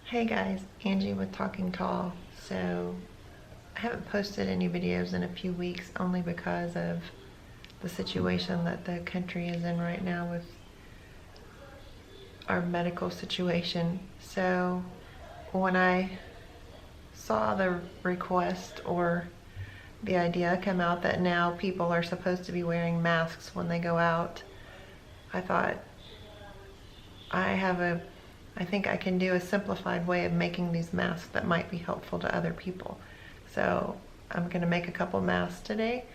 Hey guys, Angie with Talking Tall. So I haven't posted any videos in a few weeks only because of the situation that the country is in right now with our medical situation. So when I saw the request or the idea come out that now people are supposed to be wearing masks when they go out, I thought I think I can do a simplified way of making these masks that might be helpful to other people. So I'm going to make a couple masks today,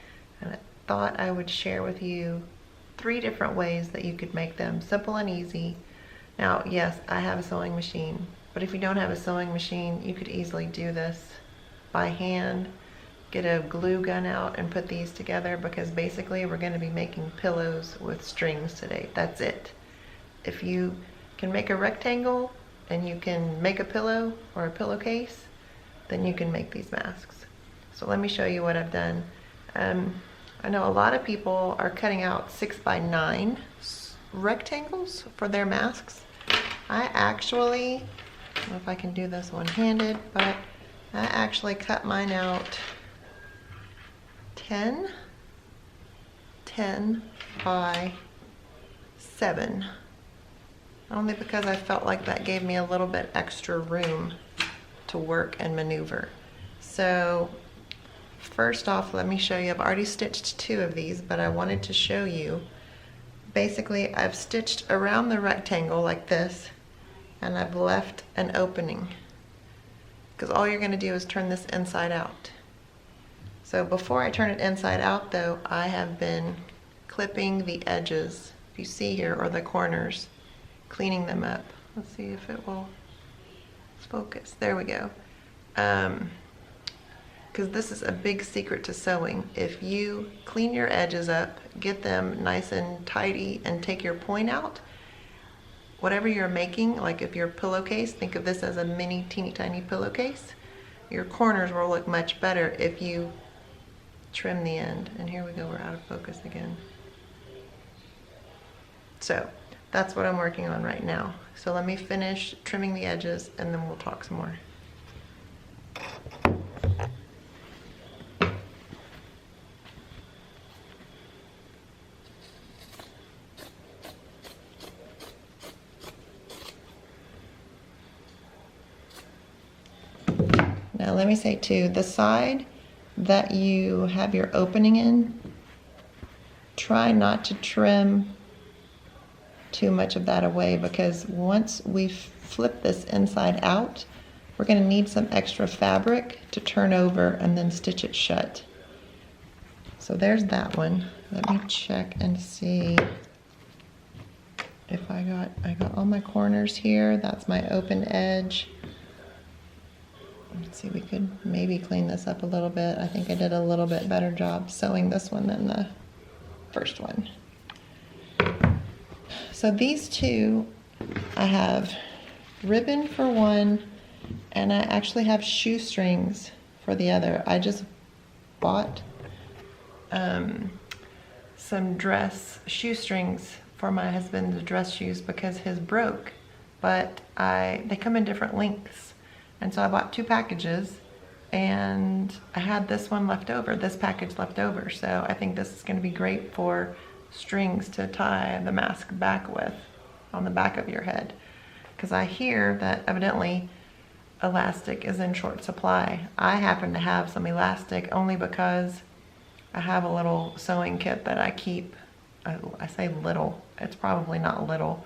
and I thought I would share with you 3 different ways that you could make them simple and easy. Now, yes, I have a sewing machine, but if you don't have a sewing machine, you could easily do this by hand. Get a glue gun out and put these together, because basically we're going to be making pillows with strings today. That's it. If you can make a rectangle and you can make a pillow or a pillowcase, then you can make these masks. So let me show you what I've done. I know a lot of people are cutting out 6x9 rectangles for their masks. I actually, I don't know if I can do this one-handed, but I actually cut mine out 10 by 7. Only because I felt like that gave me a little bit extra room to work and maneuver. So first off, let me show you. I've already stitched 2 of these, but I wanted to show you. Basically, I've stitched around the rectangle like this, and I've left an opening, because all you're going to do is turn this inside out. So before I turn it inside out though, I have been clipping the edges, if you see here, or the corners, cleaning them up. Let's see if it will focus. There we go. Because this is a big secret to sewing. If you clean your edges up, get them nice and tidy, and take your point out, whatever you're making, like if you're a pillowcase, think of this as a mini teeny tiny pillowcase, your corners will look much better if you trim the end. And here we go, we're out of focus again. So that's what I'm working on right now. So let me finish trimming the edges and then we'll talk some more. Now let me say too, the side that you have your opening in, try not to trim too much of that away, because once we flip this inside out, we're going to need some extra fabric to turn over and then stitch it shut. So there's that one. Let me check and see if I got all my corners here. That's my open edge. Let's see, we could maybe clean this up a little bit. I think I did a little bit better job sewing this one than the first one. So these 2, I have ribbon for one, and I actually have shoestrings for the other. I just bought some dress shoestrings for my husband's dress shoes because his broke, but they come in different lengths. And so I bought 2 packages, and I had this one left over, this package left over. So I think this is going to be great for strings to tie the mask back with on the back of your head, because I hear that evidently elastic is in short supply. I happen to have some elastic only because I have a little sewing kit that I keep. I say little, it's probably not little.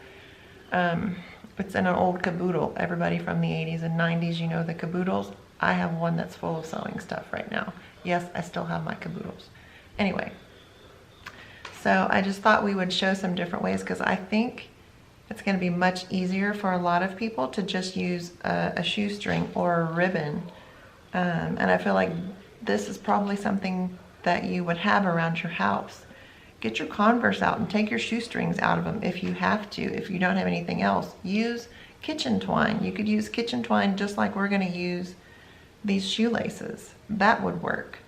It's in an old caboodle. Everybody from the 80s and 90s, you know the caboodles. I have one that's full of sewing stuff right now. Yes, I still have my caboodles. Anyway, so I just thought we would show some different ways, because I think it's going to be much easier for a lot of people to just use a shoestring or a ribbon. And I feel like this is probably something that you would have around your house. Get your Converse out and take your shoestrings out of them if you have to. If you don't have anything else, use kitchen twine. You could use kitchen twine just like we're going to use these shoelaces. That would work.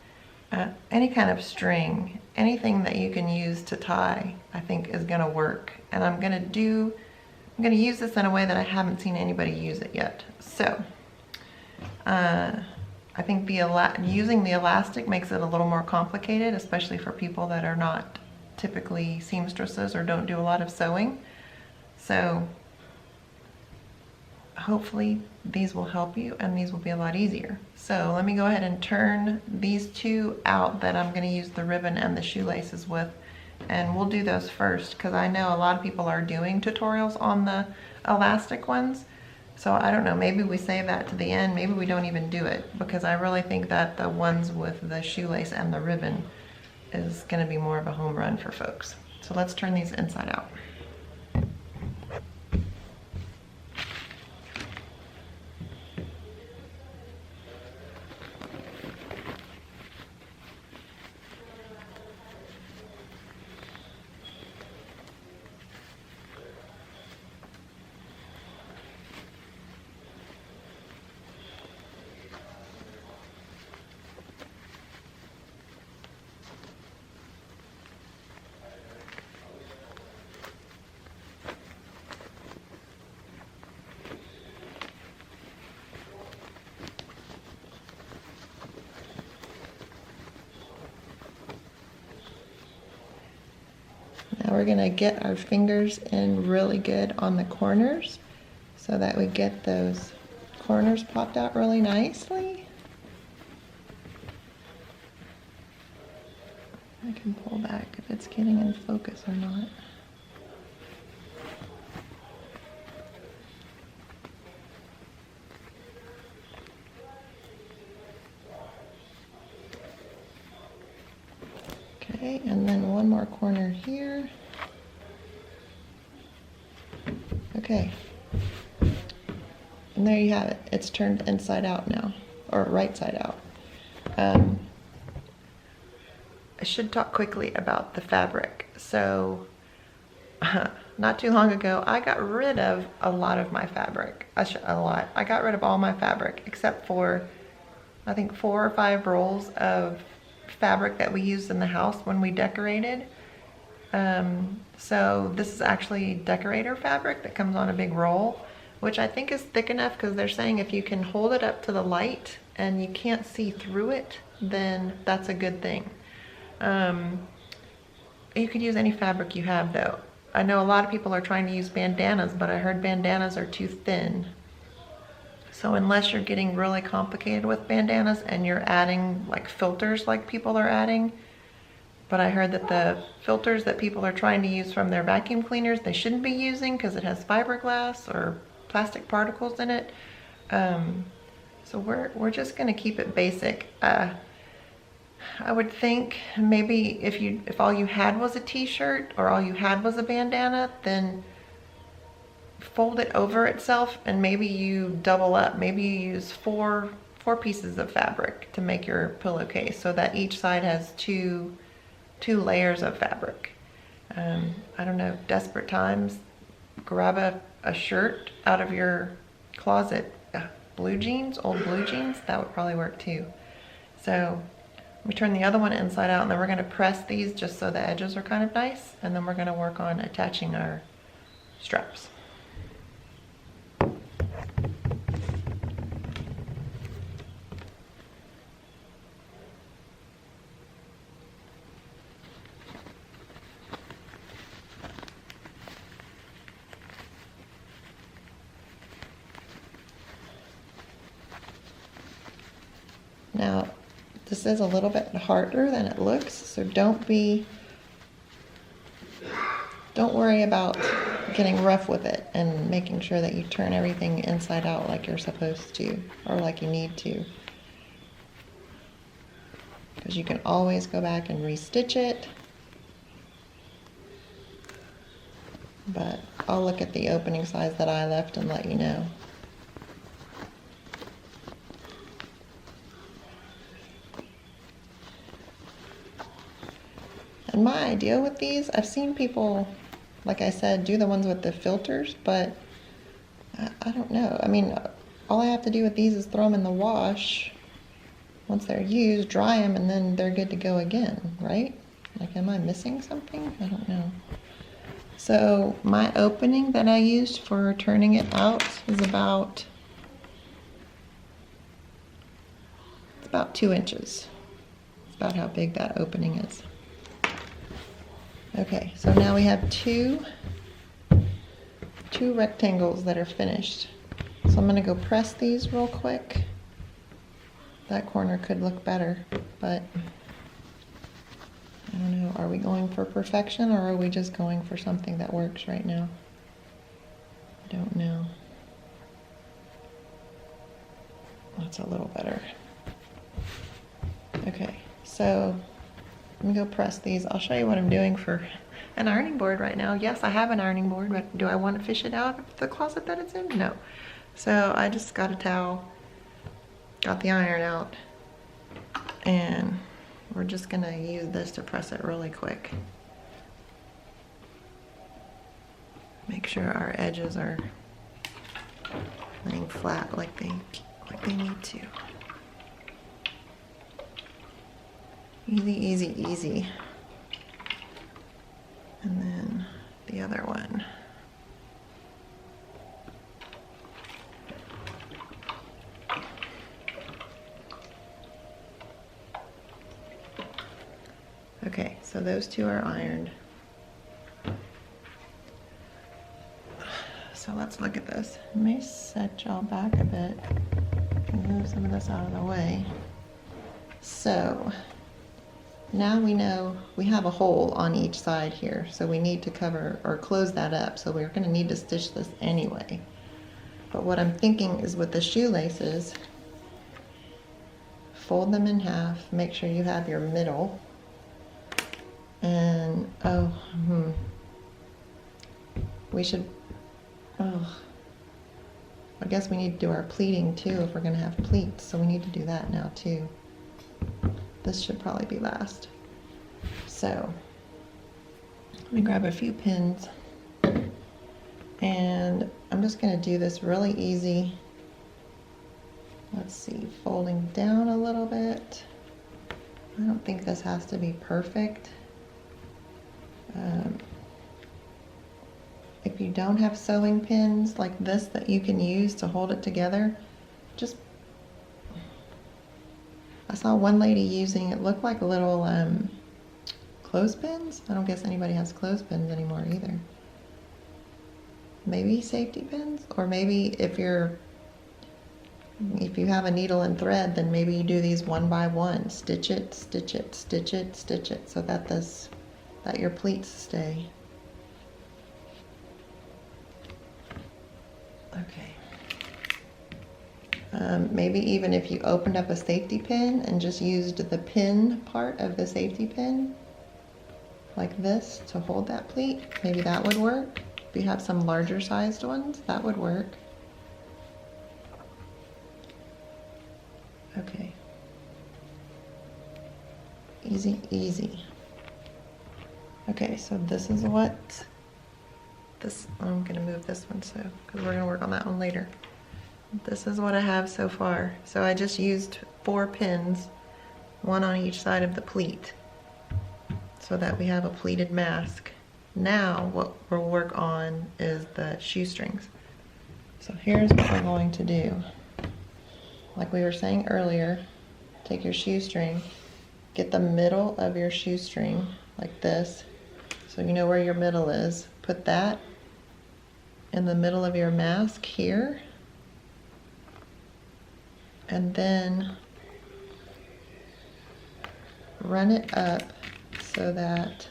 Any kind of string, anything that you can use to tie, I think is going to work. And I'm going to do I'm going to use this in a way that I haven't seen anybody use it yet. So I think using the elastic makes it a little more complicated, especially for people that are not typically seamstresses or don't do a lot of sewing. So hopefully these will help you and these will be a lot easier. So let me go ahead and turn these two out that I'm going to use the ribbon and the shoelaces with, and we'll do those first because I know a lot of people are doing tutorials on the elastic ones. So I don't know, maybe we save that to the end, maybe we don't even do it, because I really think that the ones with the shoelace and the ribbon is going to be more of a home run for folks. So let's turn these inside out. Now we're going to get our fingers in really good on the corners so that we get those corners popped out really nicely. I can pull back if it's getting in focus or not. Okay, and then one more corner here. Okay, and there you have it. It's turned inside out now, or right side out. I should talk quickly about the fabric. So, not too long ago, I got rid of a lot of my fabric. I got rid of all my fabric except for, I think, 4 or 5 rolls of fabric that we used in the house when we decorated. So this is actually decorator fabric that comes on a big roll, which I think is thick enough because they're saying if you can hold it up to the light and you can't see through it, then that's a good thing. You could use any fabric you have though. I know a lot of people are trying to use bandanas, but I heard bandanas are too thin. So unless you're getting really complicated with bandanas and you're adding like filters like people are adding, but I heard that the filters that people are trying to use from their vacuum cleaners, they shouldn't be using because it has fiberglass or plastic particles in it. So we're just gonna keep it basic. I would think maybe if all you had was a t-shirt or all you had was a bandana, then fold it over itself and maybe you double up. Maybe you use four pieces of fabric to make your pillowcase so that each side has two layers of fabric. I don't know, desperate times, grab a shirt out of your closet, blue jeans, old blue jeans, that would probably work too. So we turn the other one inside out and then we're going to press these just so the edges are kind of nice, and then we're going to work on attaching our straps. Now, this is a little bit harder than it looks, so don't worry about getting rough with it and making sure that you turn everything inside out like you're supposed to, or like you need to. Because you can always go back and restitch it. But I'll look at the opening size that I left and let you know. And my idea with these, I've seen people, like I said, do the ones with the filters, but I don't know. I mean, all I have to do with these is throw them in the wash. Once they're used, dry them, and then they're good to go again, right? Like, am I missing something? I don't know. So my opening that I used for turning it out is about 2 inches. It's about how big that opening is. Okay, so now we have two rectangles that are finished. So I'm gonna go press these real quick. That corner could look better, but I don't know, are we going for perfection or are we just going for something that works right now? I don't know. That's a little better. Okay, so let me go press these. I'll show you what I'm doing for an ironing board right now. Yes, I have an ironing board, but do I want to fish it out of the closet that it's in? No. So I just got a towel, got the iron out, and we're just gonna use this to press it really quick. Make sure our edges are laying flat like they need to. Easy, easy, easy. And then the other one. Okay, so those two are ironed. So let's look at this. Let me set y'all back a bit and move some of this out of the way. So now we know we have a hole on each side here, so we need to cover or close that up. So we're gonna need to stitch this anyway. But what I'm thinking is with the shoelaces, fold them in half, make sure you have your middle. And, we should, I guess we need to do our pleating too if we're gonna have pleats, so we need to do that now too. This should probably be last. So, let me grab a few pins, and I'm just gonna do this really easy. Let's see, folding down a little bit. I don't think this has to be perfect. If you don't have sewing pins like this that you can use to hold it together, just, I saw one lady using, it looked like little clothespins. I don't guess anybody has clothespins anymore either. Maybe safety pins, or maybe if you have a needle and thread, then maybe you do these one by one. Stitch it, stitch it, stitch it, stitch it, so that that your pleats stay. Okay. Maybe even if you opened up a safety pin and just used the pin part of the safety pin, like this, to hold that pleat, maybe that would work. If you have some larger sized ones, that would work. Okay. Easy, easy. Okay, so this is I'm gonna move this one because we're gonna work on that one later. This is what I have so far. So I just used 4 pins, one on each side of the pleat, so that we have a pleated mask. Now what we'll work on is the shoestrings. So here's what we're going to do. Like we were saying earlier, take your shoestring, get the middle of your shoestring like this, so you know where your middle is. Put that in the middle of your mask here, and then run it up so that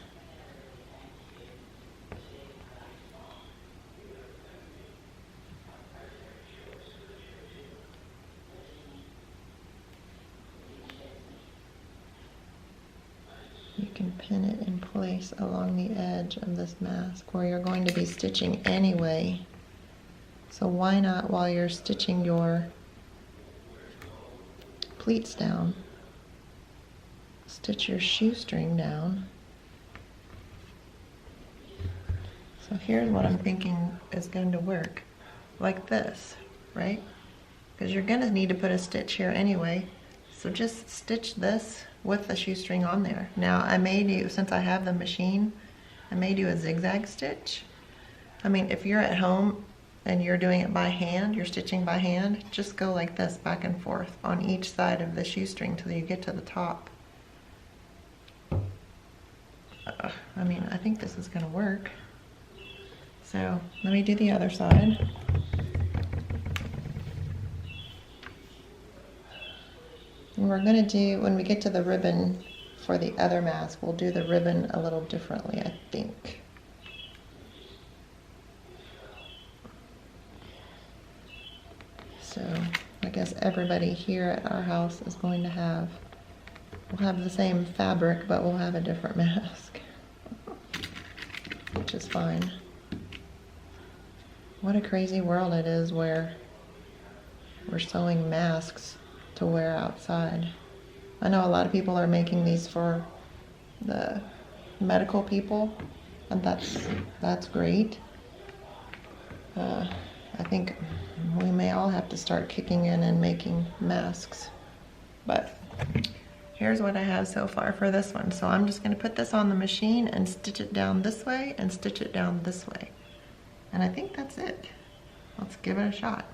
you can pin it in place along the edge of this mask where you're going to be stitching anyway. So why not, while you're stitching your pleats down, stitch your shoestring down. So here's what I'm thinking is going to work, like this, right? Because you're going to need to put a stitch here anyway. So just stitch this with the shoestring on there. Now I may do, since I have the machine, I may do a zigzag stitch. I mean, if you're at home and you're doing it by hand, you're stitching by hand, just go like this back and forth on each side of the shoestring till you get to the top. I mean, I think this is gonna work. So let me do the other side. And we're gonna do, when we get to the ribbon for the other mask, we'll do the ribbon a little differently, I think. So I guess everybody here at our house is going to have, we'll have the same fabric, but we'll have a different mask, which is fine. What a crazy world it is where we're sewing masks to wear outside. I know a lot of people are making these for the medical people, and that's great. I think we may all have to start kicking in and making masks. But here's what I have so far for this one. So I'm just gonna put this on the machine and stitch it down this way and stitch it down this way. And I think that's it. Let's give it a shot.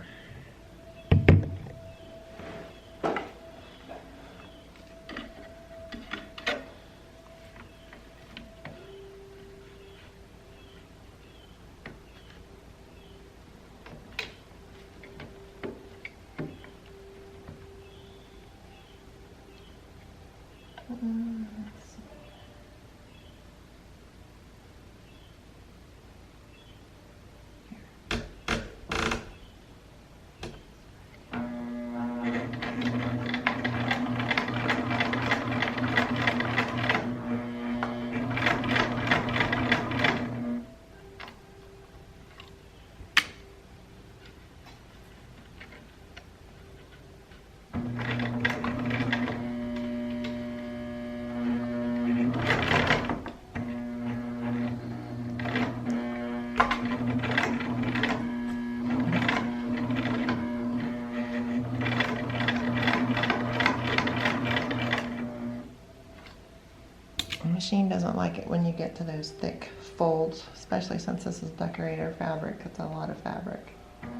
Machine doesn't like it when you get to those thick folds, especially since this is decorator fabric. It's a lot of fabric.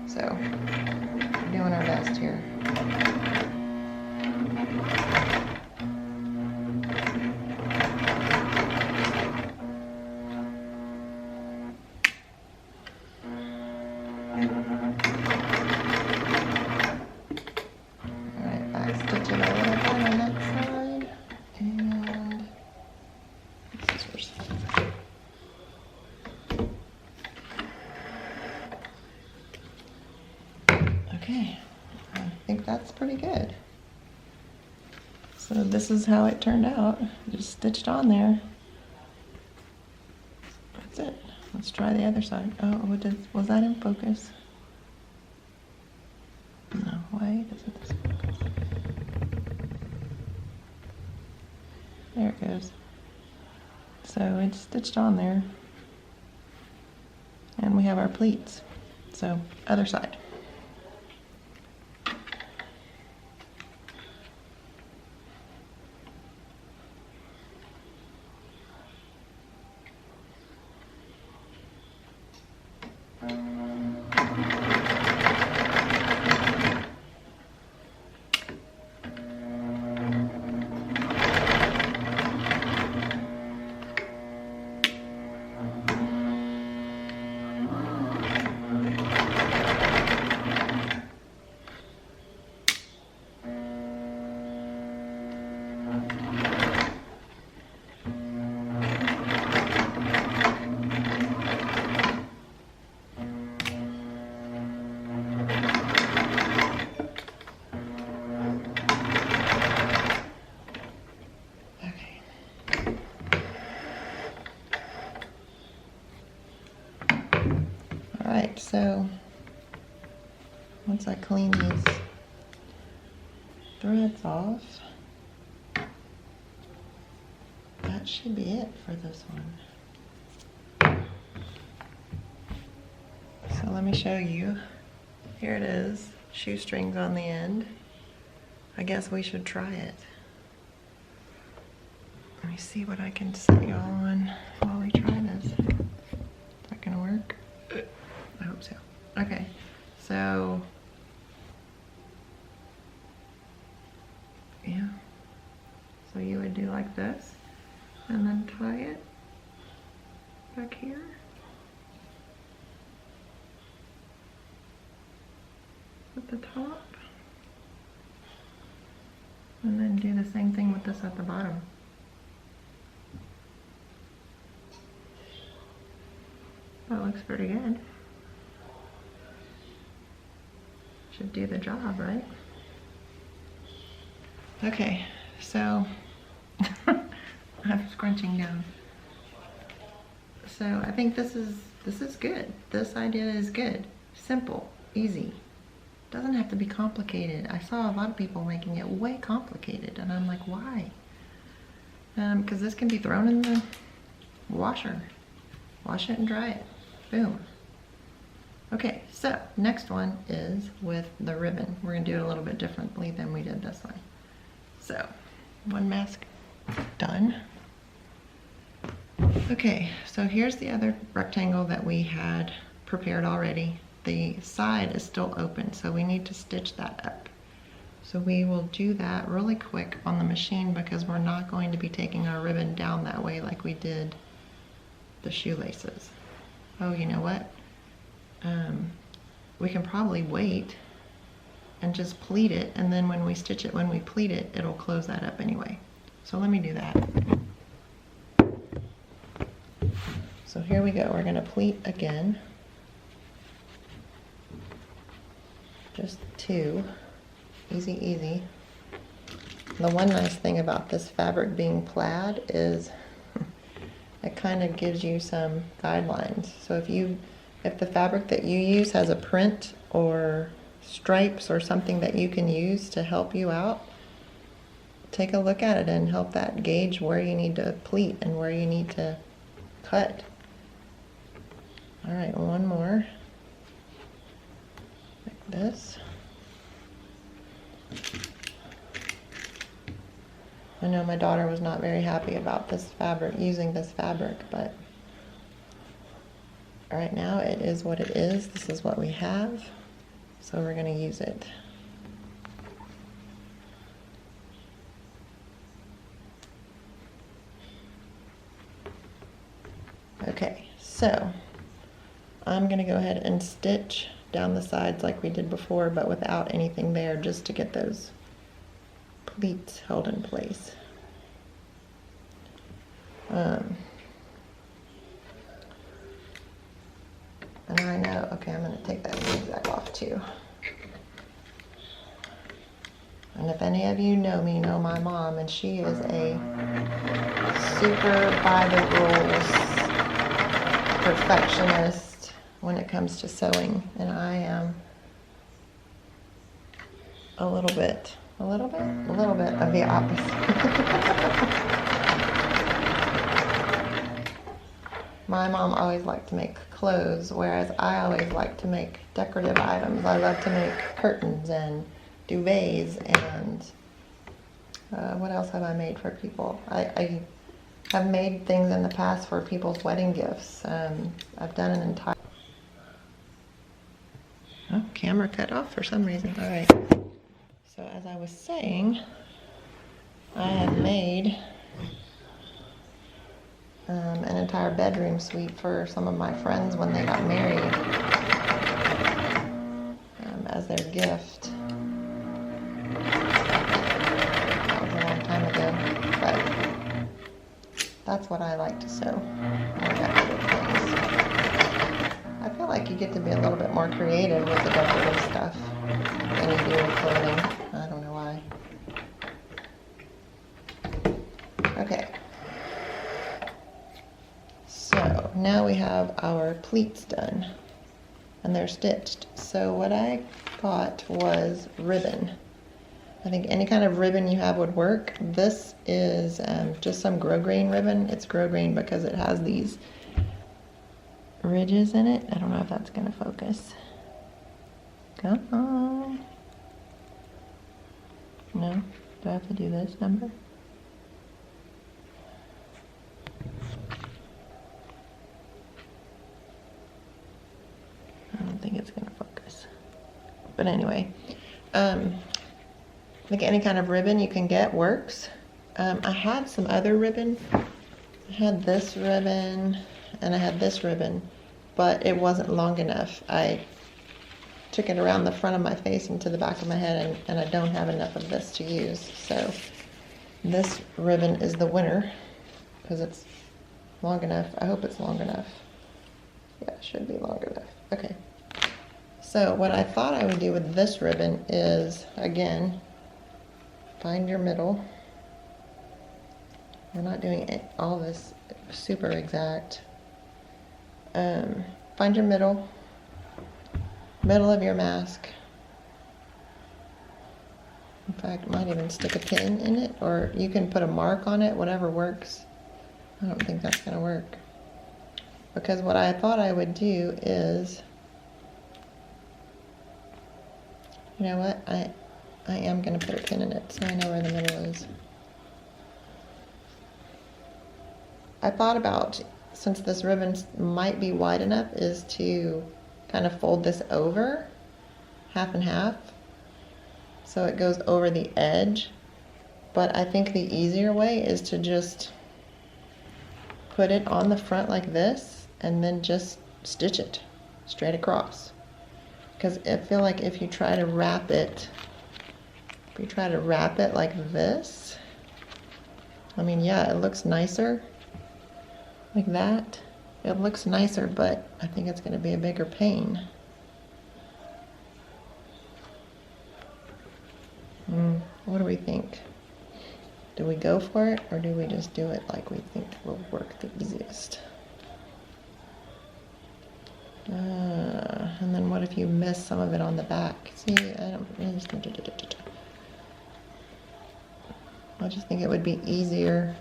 So we're doing our best here. All right, back stitch it a little bit on that side, and scissors. Okay, I think that's pretty good. So this is how it turned out. Just stitched on there. That's it. Let's try the other side. Oh, was that in focus? No, why doesn't this focus? There it goes. So it's stitched on there. And we have our pleats. So other side. Alright, so once I clean these threads off, that should be it for this one. So let me show you. Here it is, shoestrings on the end. I guess we should try it. Let me see what I can set you all on while we try this. Is that gonna work? I hope so. Okay, so yeah. So you would do like this and then tie it back here. At the top. And then do the same thing with this at the bottom. That looks pretty good. Should do the job, right? Okay, so I'm scrunching down. So I think this is good. This idea is good. Simple, easy. Doesn't have to be complicated. I saw a lot of people making it way complicated, and I'm like, why? Because this can be thrown in the washer. Wash it and dry it. Boom. Okay, so next one is with the ribbon. We're gonna do it a little bit differently than we did this one. So, one mask done. Okay, so here's the other rectangle that we had prepared already. The side is still open, so we need to stitch that up. So we will do that really quick on the machine because we're not going to be taking our ribbon down that way like we did the shoelaces. Oh, you know what? We can probably wait and just pleat it, and then when we stitch it, when we pleat it, it'll close that up anyway. So let me do that. So here we go, we're gonna pleat again. Just two, easy, easy. The one nice thing about this fabric being plaid is it kind of gives you some guidelines. So if the fabric that you use has a print or stripes or something that you can use to help you out, take a look at it and help that gauge where you need to pleat and where you need to cut. All right, one more, like this. I know my daughter was not very happy about this fabric, using this fabric, but right now it is what it is. This is what we have, so we're going to use it. Okay, so I'm going to go ahead and stitch down the sides like we did before, but without anything there, just to get those pleats held in place. And I know, okay, I'm going to take that zigzag off too. And if any of you know me, know my mom, and she is a super by the rules perfectionist when it comes to sewing, and I am a little bit of the opposite. My mom always liked to make clothes, whereas I always like to make decorative items. I love to make curtains and duvets, and what else have I made for people? I have made things in the past for people's wedding gifts. I've done an entire... Oh, camera cut off for some reason. All right. So as I was saying, I have made an entire bedroom suite for some of my friends when they got married as their gift. That was a long time ago, but that's what I like to sew. More decorative things. I feel like you get to be a little bit more creative with the decorative stuff than you do with clothing. I don't know why. Okay. So now we have our pleats done and they're stitched. So what I got was ribbon. I think any kind of ribbon you have would work. This is just some grosgrain ribbon. It's grosgrain because it has these ridges in it. I don't know if that's gonna focus. Come on. No? Do I have to do this number? But anyway, like any kind of ribbon you can get works. I had some other ribbon. I had this ribbon and I had this ribbon, but it wasn't long enough. I took it around the front of my face and to the back of my head, and I don't have enough of this to use. So this ribbon is the winner because it's long enough. I hope it's long enough. Yeah, it should be long enough. Okay. So what I thought I would do with this ribbon is, again, find your middle. We're not doing all this super exact. Find your middle of your mask. In fact, might even stick a pin in it, or you can put a mark on it, whatever works. I don't think that's gonna work. Because what I thought I would do is, you know what, I am gonna put a pin in it so I know where the middle is. I thought about, since this ribbon might be wide enough, is to kind of fold this over half and half so it goes over the edge. But I think the easier way is to just put it on the front like this and then just stitch it straight across. Because I feel like if you try to wrap it like this, I mean, yeah, it looks nicer like that. It looks nicer, but I think it's going to be a bigger pain. What do we think? Do we go for it, or do we just do it like we think will work the easiest? And then what if you miss some of it on the back? See, I just think it would be easier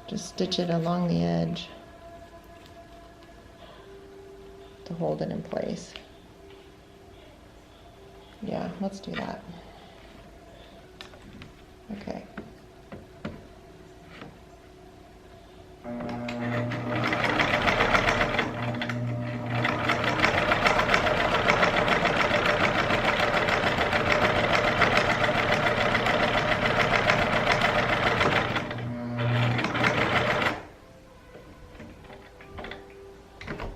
to stitch it along the edge to hold it in place. Yeah, let's do that. Okay.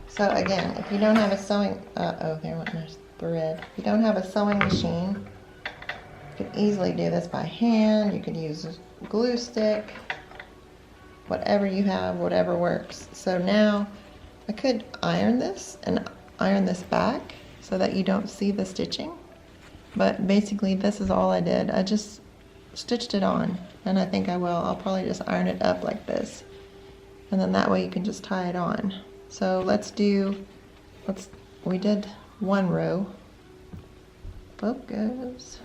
So again, if you don't have a sewing, oh, there went my thread. If you don't have a sewing machine, you can easily do this by hand. You could use a glue stick, whatever you have, whatever works. So now I could iron this and iron this back so that you don't see the stitching. But basically this is all I did. I just stitched it on, and I think I will. I'll probably just iron it up like this. And then that way you can just tie it on. So we did one row. Focus.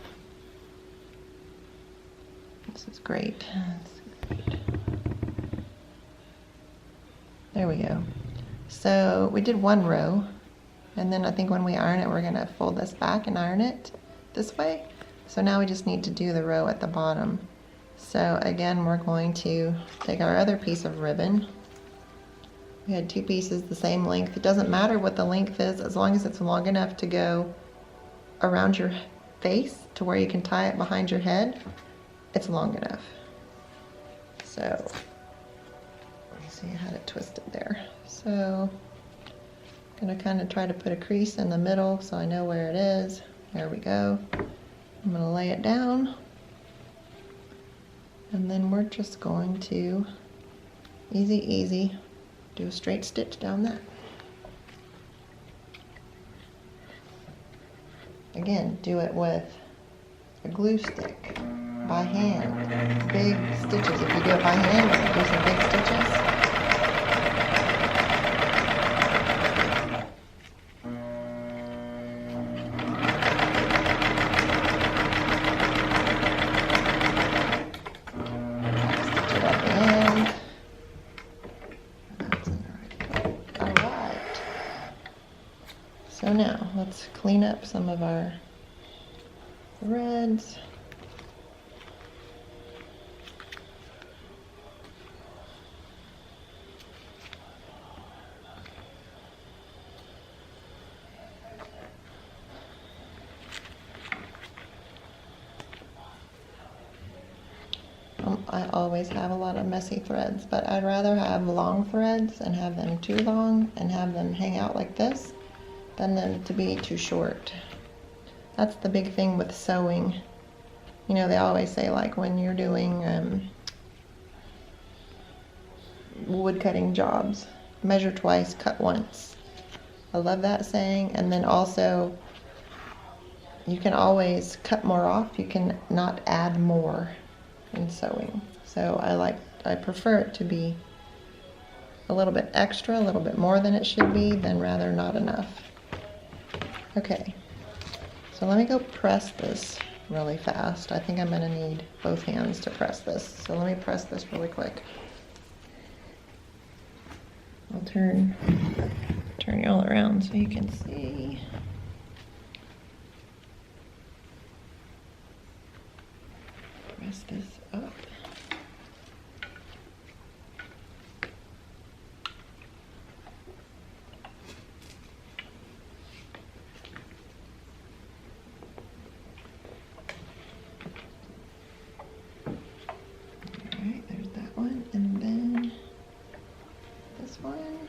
This is great. There we go. So we did one row, and then I think when we iron it, we're gonna fold this back and iron it this way. So now we just need to do the row at the bottom. So again, we're going to take our other piece of ribbon. We had two pieces the same length. It doesn't matter what the length is, as long as it's long enough to go around your face to where you can tie it behind your head. It's long enough. So, let me see how to twist it there. So, I'm gonna kind of try to put a crease in the middle so I know where it is. There we go. I'm gonna lay it down. And then we're just going to, easy, easy, do a straight stitch down that. Again, do it with a glue stick, by hand, big stitches. If you do it by hand, do some big stitches. Stitch it at the end. That's in the right place. All right. So now, let's clean up some of our threads. I always have a lot of messy threads, but I'd rather have long threads and have them too long and have them hang out like this than them to be too short. That's the big thing with sewing. You know, they always say, like, when you're doing wood cutting jobs, measure twice, cut once. I love that saying. And then also, you can always cut more off. You can not add more in sewing. So I prefer it to be a little bit extra, a little bit more than it should be, than rather not enough. Okay, so let me go press this really fast. I think I'm gonna need both hands to press this. So let me press this really quick. I'll turn you all around so you can see. Press this up. Alright, there's that one, and then this one.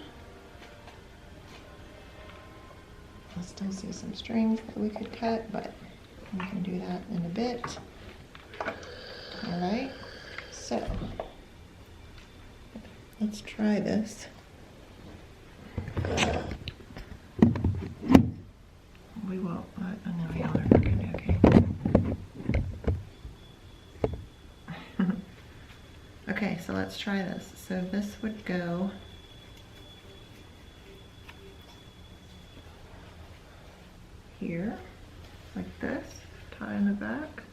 I still see some strings that we could cut, but we can do that in a bit. Alright, so let's try this. We will, I know y'all are working, okay. Okay, so let's try this. So this would go here, like this, tie in the back.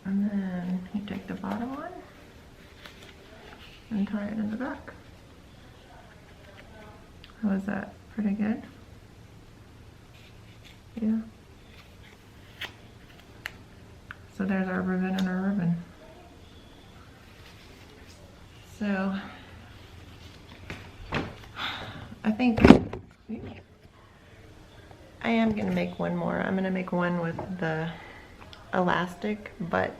And then you take the bottom one and tie it in the back. How is that? Pretty good? Yeah. So there's our ribbon and our ribbon. So I think I am gonna make one more. I'm gonna make one with the elastic, but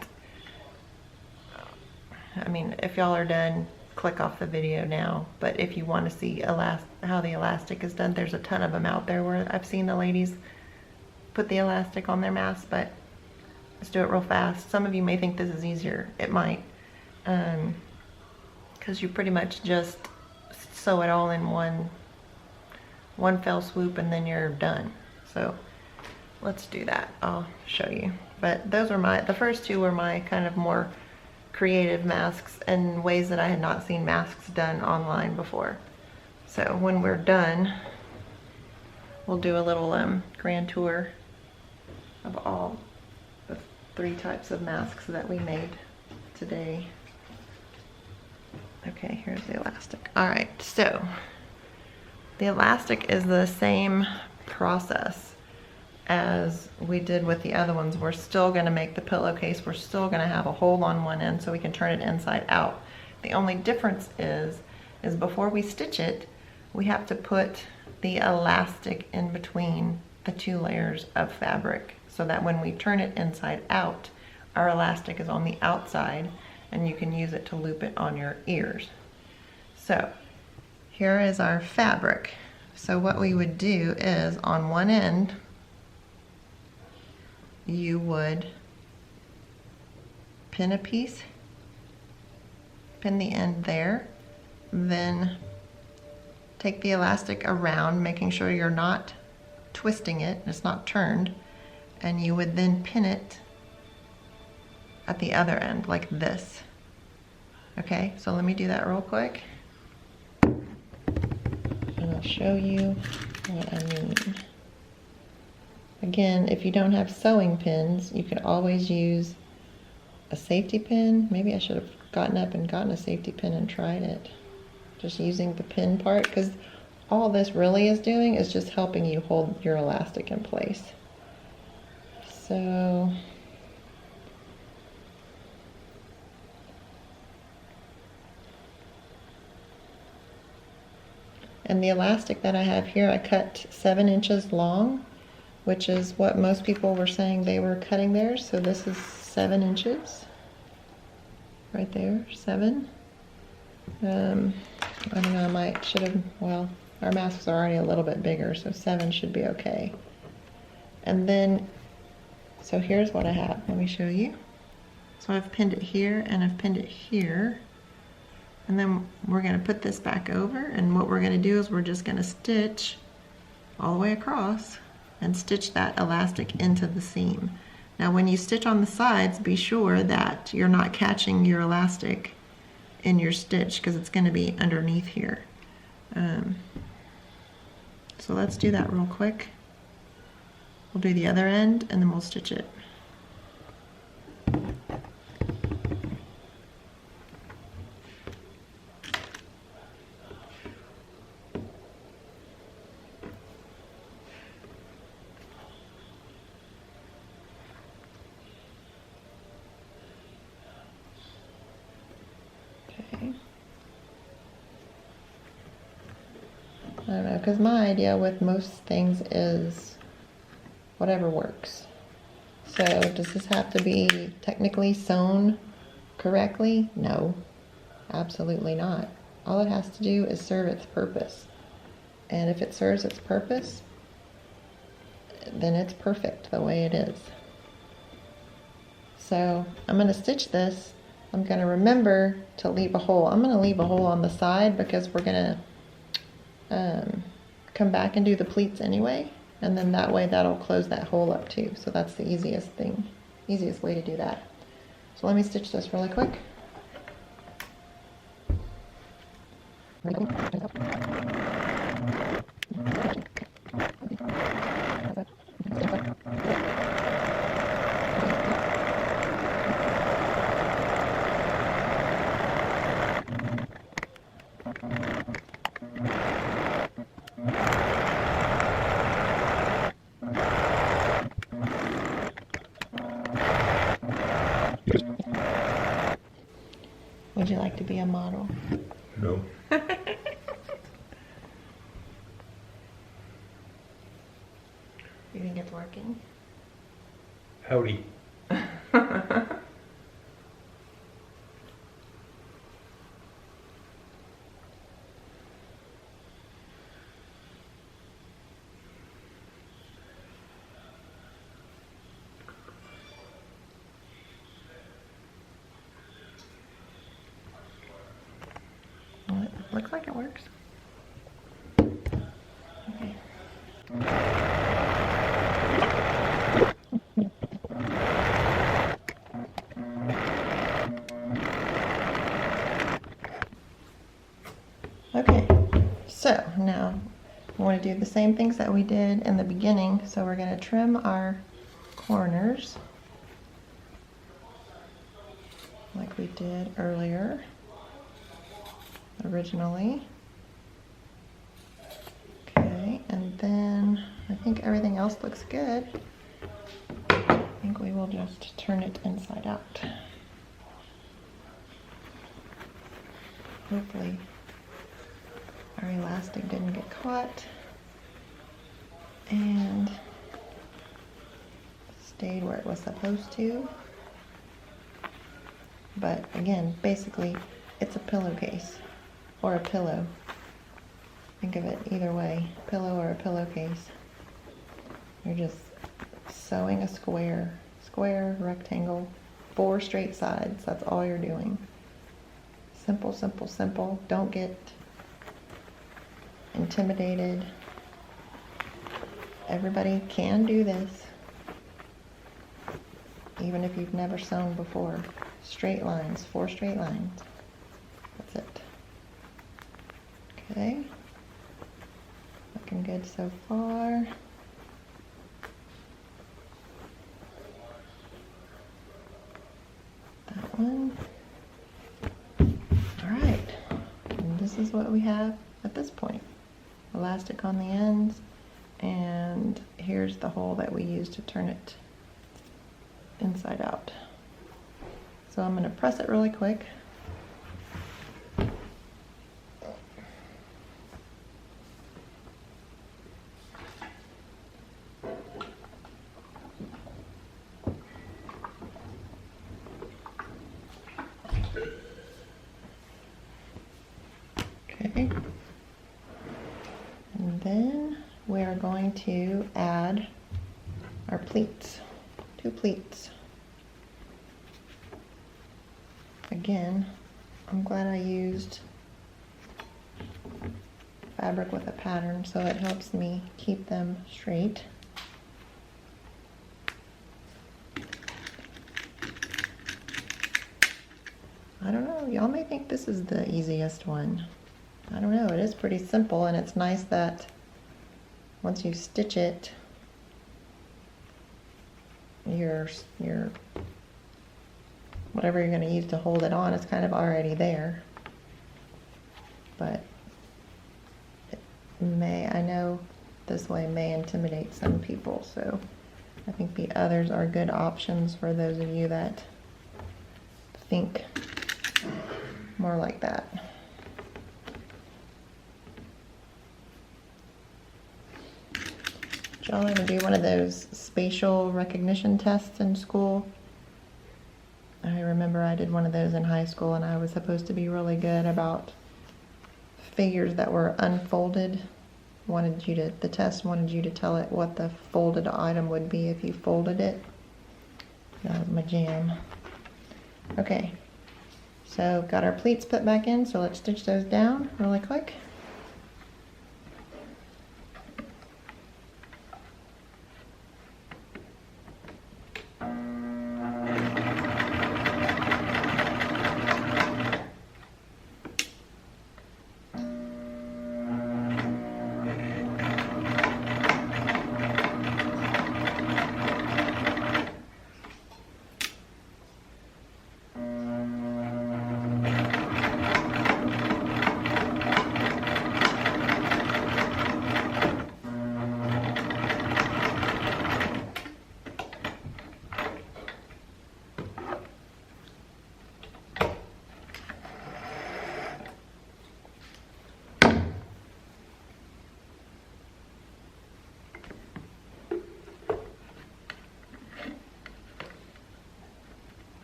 I mean, if y'all are done, click off the video now. But if you want to see how the elastic is done, there's a ton of them out there where I've seen the ladies put the elastic on their mask, but let's do it real fast. Some of you may think this is easier. It might, because you pretty much just sew it all in one fell swoop and then you're done. So let's do that. I'll show you. But those are the first two were my kind of more creative masks and ways that I had not seen masks done online before. So when we're done, we'll do a little grand tour of all the 3 types of masks that we made today. Okay, here's the elastic. All right, so the elastic is the same process as we did with the other ones. We're still gonna make the pillowcase. We're still gonna have a hole on one end so we can turn it inside out. The only difference is before we stitch it, we have to put the elastic in between the 2 layers of fabric so that when we turn it inside out, our elastic is on the outside and you can use it to loop it on your ears. So here is our fabric. So what we would do is on one end, you would pin a piece, pin the end there, then take the elastic around, making sure you're not twisting it, it's not turned, and you would then pin it at the other end like this. Okay, so let me do that real quick and I'll show you what I mean. Again, if you don't have sewing pins, you can always use a safety pin. Maybe I should have gotten up and gotten a safety pin and tried it. Just using the pin part, because all this really is doing is just helping you hold your elastic in place. So And the elastic that I have here, I cut 7 inches long, which is what most people were saying they were cutting theirs. So this is 7 inches. Right there, 7. I don't know, I might should have, well, our masks are already a little bit bigger, so 7 should be okay. And then, so here's what I have. Let me show you. So I've pinned it here and I've pinned it here. And then we're gonna put this back over, and what we're gonna do is we're just gonna stitch all the way across and stitch that elastic into the seam. Now when you stitch on the sides, be sure that you're not catching your elastic in your stitch because it's gonna be underneath here. So let's do that real quick. We'll do the other end and then we'll stitch it. Okay. I don't know, because my idea with most things is whatever works. So does this have to be technically sewn correctly? No, absolutely not. All it has to do is serve its purpose. And if it serves its purpose, then it's perfect the way it is. So I'm going to stitch this. I'm going to remember to leave a hole. I'm going to leave a hole on the side because we're going to come back and do the pleats anyway. And then that way that'll close that hole up too. So that's the easiest way to do that. So let me stitch this really quick. Would you like to be a model? No. You think it's working? Howdy. Well, it looks like it works. Okay. Okay, so now we want to do the same things that we did in the beginning. So we're going to trim our corners like we did earlier, originally. Okay, and then I think everything else looks good. I think we will just turn it inside out. Hopefully our elastic didn't get caught and stayed where it was supposed to. But again, basically it's a pillowcase or a pillow. Think of it either way, pillow or a pillowcase. You're just sewing a square, rectangle, 4 straight sides. That's all you're doing. Simple, simple, simple. Don't get intimidated. Everybody can do this, even if you've never sewn before. Straight lines, 4 straight lines. That's it. Okay. Looking good so far. That one. All right. And this is what we have at this point. Elastic on the ends, and here's the hole that we use to turn it inside out. So I'm going to press it really quick. Okay. And then we are going to add our pleats, 2 pleats. Again, I'm glad I used fabric with a pattern so it helps me keep them straight. I don't know, y'all may think this is the easiest one. I don't know, it is pretty simple, and it's nice that once you stitch it, your whatever you're going to use to hold it on is kind of already there. But I know this way may intimidate some people, so I think the others are good options for those of you that think more like that. Did y'all ever do one of those spatial recognition tests in school? I remember I did one of those in high school, and I was supposed to be really good about figures that were unfolded. The test wanted you to tell it what the folded item would be if you folded it. That was my jam. Okay, so got our pleats put back in, so let's stitch those down really quick.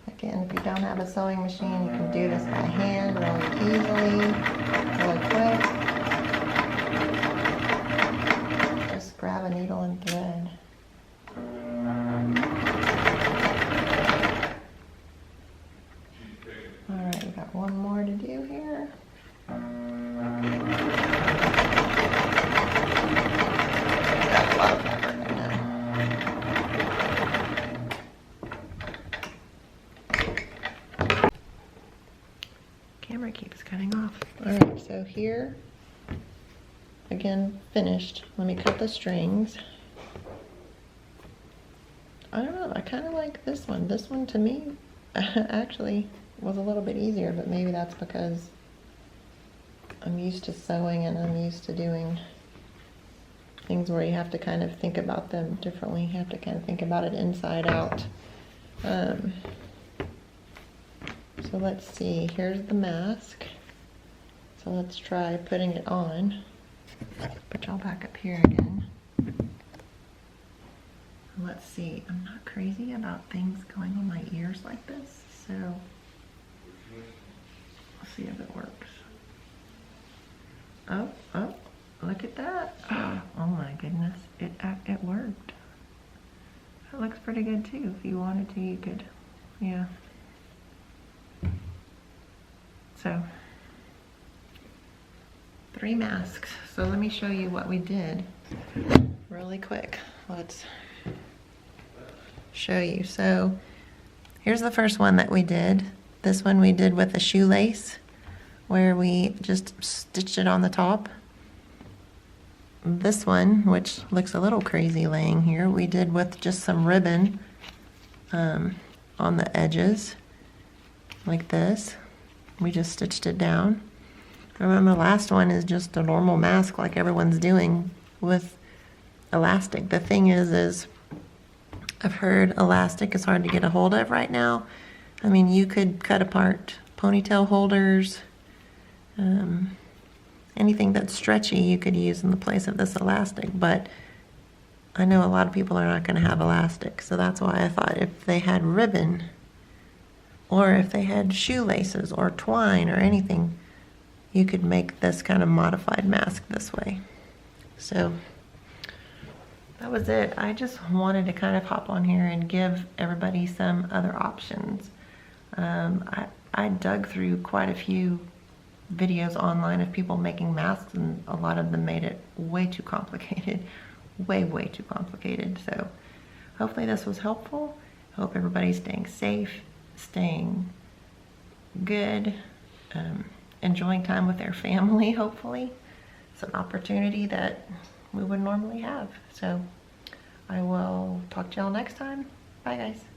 Again, if you don't have a sewing machine, you can do this by hand really easily, really quick. Just grab a needle and thread. All right, we got one more to do here. Got a lot of fabric right now. Camera keeps cutting off. All right, so here, again, finished. Let me cut the strings. I don't know, I kind of like this one. This one to me actually was a little bit easier, but maybe that's because I'm used to sewing and I'm used to doing things where you have to kind of think about them differently. You have to kind of think about it inside out. So let's see, here's the mask. So let's try putting it on. Put y'all back up here again. Let's see, I'm not crazy about things going on my ears like this, so let's see if it works. Oh, look at that. Oh my goodness, it worked. It looks pretty good too. If you wanted to, you could, yeah. So, 3 masks. So let me show you what we did really quick. Let's show you. So here's the first one that we did. This one we did with a shoelace where we just stitched it on the top. This one, which looks a little crazy laying here, we did with just some ribbon on the edges like this. We just stitched it down. And then the last one is just a normal mask like everyone's doing with elastic. The thing is I've heard elastic is hard to get a hold of right now. I mean, you could cut apart ponytail holders, anything that's stretchy you could use in the place of this elastic, but I know a lot of people are not going to have elastic, so that's why I thought if they had ribbon or if they had shoelaces or twine or anything, you could make this kind of modified mask this way. So that was it. I just wanted to kind of hop on here and give everybody some other options. I dug through quite a few videos online of people making masks, and a lot of them made it way too complicated. Way too complicated. So hopefully this was helpful. I hope everybody's staying safe, staying good, enjoying time with their family, hopefully. It's an opportunity that we would normally have. So I will talk to y'all next time. Bye, guys.